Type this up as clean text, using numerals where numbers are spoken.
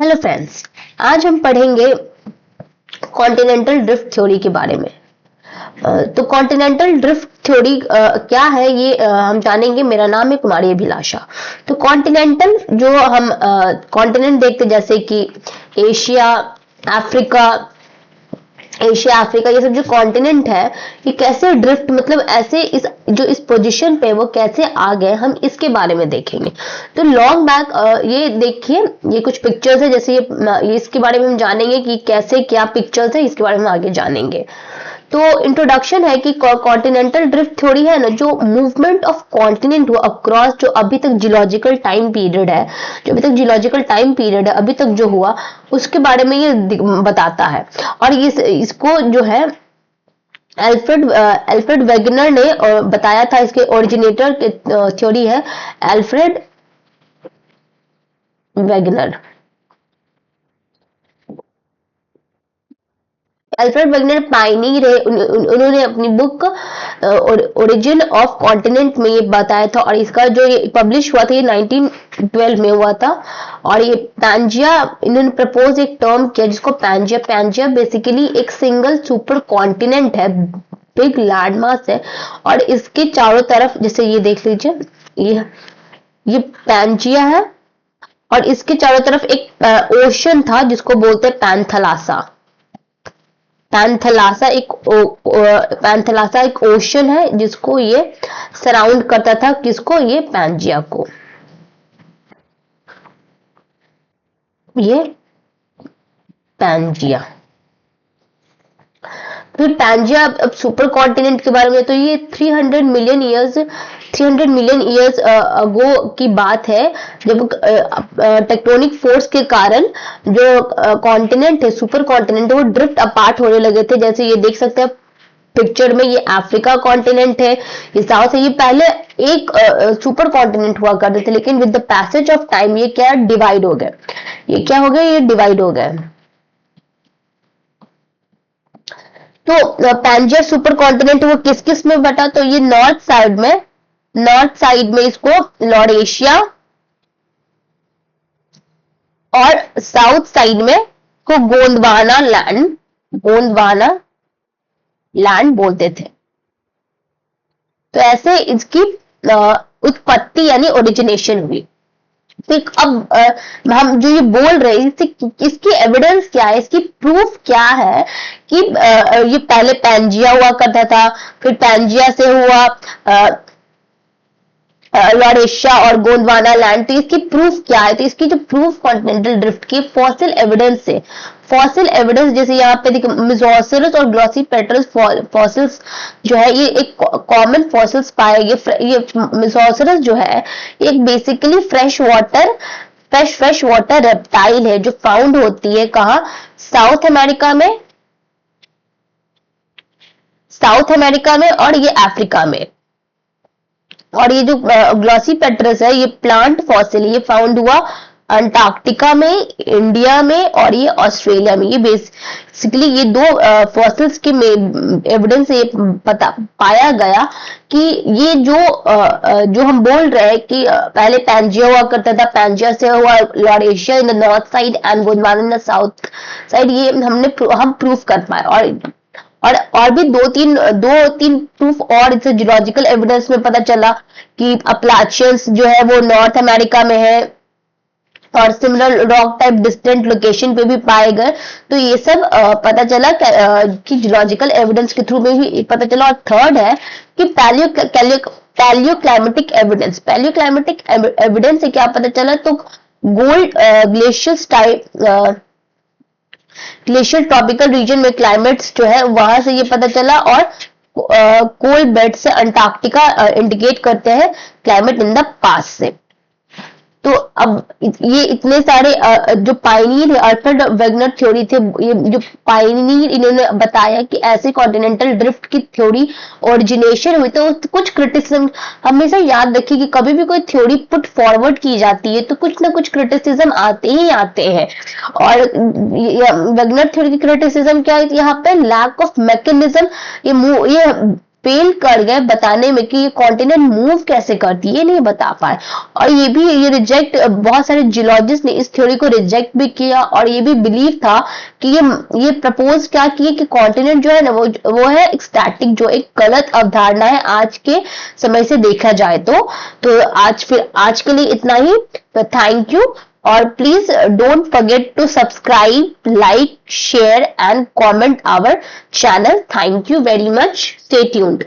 Hello friends, आज हम पढ़ेंगे कॉन्टिनेंटल ड्रिफ्ट थ्योरी के बारे में। तो कॉन्टिनेंटल ड्रिफ्ट थ्योरी क्या है ये हम जानेंगे। मेरा नाम है कुमारी अभिलाषा। तो कॉन्टिनेंटल जो हम कॉन्टिनेंट देखते जैसे कि एशिया, अफ्रीका, ये सब जो कॉन्टिनेंट है ये कैसे ड्रिफ्ट मतलब ऐसे इस पोजीशन पे वो कैसे आ गए, हम इसके बारे में देखेंगे। तो लॉन्ग बैक ये देखिए, ये कुछ पिक्चर्स है, जैसे ये इसके बारे में हम जानेंगे कि कैसे क्या पिक्चर्स है, इसके बारे में आगे जानेंगे। तो इंट्रोडक्शन है कि कॉन्टिनेंटल ड्रिफ्ट थ्योरी है ना, जो मूवमेंट ऑफ कॉन्टिनेंट हुआ अक्रॉस जो अभी तक जियोलॉजिकल टाइम पीरियड है, अभी तक जो हुआ उसके बारे में ये बताता है। और इसको जो है एल्फ्रेड वेगनर ने बताया था। इसके ओरिजिनेटर के थ्योरी है Alfred Wegener. Alfred Wegener pioneer है। उन्होंने अपनी बुक ओरिजिन ऑफ कॉन्टिनेंट में ये बताया था, और इसका जो ये पब्लिश हुआ था ये 1912 में हुआ था। और ये पैंजिया, इन्होंने प्रपोज एक टर्म किया जिसको पैंजिया बेसिकली एक सिंगल सुपर कॉन्टिनेंट है, बिग लैंड मास है, और इसके चारों तरफ जैसे ये देख लीजिए, ये पैंजिया है और इसके चारों तरफ एक ओशन था जिसको बोलते हैं पैंथलासा। पैंथलासा एक ओशन है जिसको ये सराउंड करता था, किसको, ये पैंजिया को। ये पैंजिया, फिर पैंजिया अब सुपर कॉन्टिनेंट के बारे में, तो ये 300 मिलियन ईयर्स अगो की बात है, जब टेक्टोनिक फोर्स के कारण जो कॉन्टिनेंट है, सुपर कॉन्टिनेंट है, वो ड्रिफ्ट अपार्ट होने लगे थे। जैसे ये देख सकते हैं पिक्चर में, ये अफ्रीका कॉन्टिनेंट है, ये साउथ है। ये पहले एक सुपर कॉन्टिनेंट हुआ करते थे, लेकिन with the passage of time ये क्या डिवाइड हो गए। ये डिवाइड हो गए। तो पैंजिया सुपर कॉन्टिनेंट वो किस किस में बटा, तो ये नॉर्थ साइड में इसको लॉरेशिया, और साउथ साइड में को गोंडवाना लैंड बोलते थे। तो ऐसे इसकी उत्पत्ति यानी ओरिजिनेशन हुई। तो अब हम जो ये बोल रहे हैं इसकी एविडेंस क्या है, इसकी प्रूफ क्या है कि ये पहले पैंजिया हुआ करता था, फिर पैंजिया से हुआ लॉरेशिया और गोंडवाना लैंड। तो इसकी प्रूफ क्या है, तो इसकी जो प्रूफ कॉन्टिनेंटल ड्रिफ्ट की फॉसिल एविडेंस से, फॉसिल एविडेंस जैसे यहाँ पे देखिए मिजोसेरस और ग्लोसिपेटरस फॉसिल्स जो है ये एक कॉमन फॉसिल्स पाए गए। ये मिजोसेरस जो है एक बेसिकली फ्रेश वाटर रेप्टाइल है जो फाउंड होती है कहाँ, साउथ अमेरिका में और ये अफ्रीका में। और ये जो ग्लोसिपेटरस है ये प्लांट फॉसिल, ये फाउंड हुआ अंटार्कटिका में, इंडिया में और ये ऑस्ट्रेलिया में। ये बेसिकली ये दो फॉसिल्स के एविडेंस से ये पाया गया कि ये जो हम बोल रहे हैं कि पहले पैंजिया हुआ करता था, पैंजिया से हुआ Laurasia in the north side and Gondwana in the south side, ये हम प्रूफ कर पाए। और भी दो तीन प्रूफ और इससे जियोलॉजिकल एविडेंस में पता चला कि अपलाचियंस जो है वो नॉर्थ अमेरिका में है, और similar rock type distant location पे भी पाए गए। तो ये सब पता चला कि जियोलॉजिकल एविडेंस के थ्रू में भी पता चला। और थर्ड है कि पैलियोक्लाइमेटिक एविडेंस से क्या पता चला, तो गोल्ड ग्लेशियर ट्रॉपिकल रीजन में क्लाइमेट्स जो है वहां से ये पता चला, और कोल्ड बेल्ट से अंटार्कटिका इंडिकेट करते हैं क्लाइमेट इन द पास्ट से। तो अब ये इतने सारे जो पायनियर है, एल्फ्रेड वेगनर थ्योरी थे, ये जो पायनियर इन्होंने बताया कि ऐसे कॉन्टिनेंटल ड्रिफ्ट की थ्योरी ओरिजिनेशन हुई। तो कुछ क्रिटिसिज्म हमेशा याद रखिए कि कभी भी कोई थ्योरी पुट फॉरवर्ड की जाती है तो कुछ ना कुछ क्रिटिसिज्म आते ही आते हैं। और वेगनर थ्योरी की क्रिटिसिज्म क्या है, यहाँ पे लैक ऑफ मैकेनिज्म, ये फेल कर गए बताने में कि ये कॉन्टिनेंट मूव कैसे करती है, ये नहीं बता पाए। और ये रिजेक्ट, बहुत सारे जियोलॉजिस्ट ने इस थ्योरी को रिजेक्ट भी किया और ये भी बिलीव था कि ये प्रपोज क्या किए कि कॉन्टिनेंट जो है ना वो है स्टैटिक, जो एक गलत अवधारणा है आज के समय से देखा जाए तो आज के लिए इतना ही। थैंक यू, और please don't forget to subscribe, like, share and comment our channel. Thank you very much, stay tuned.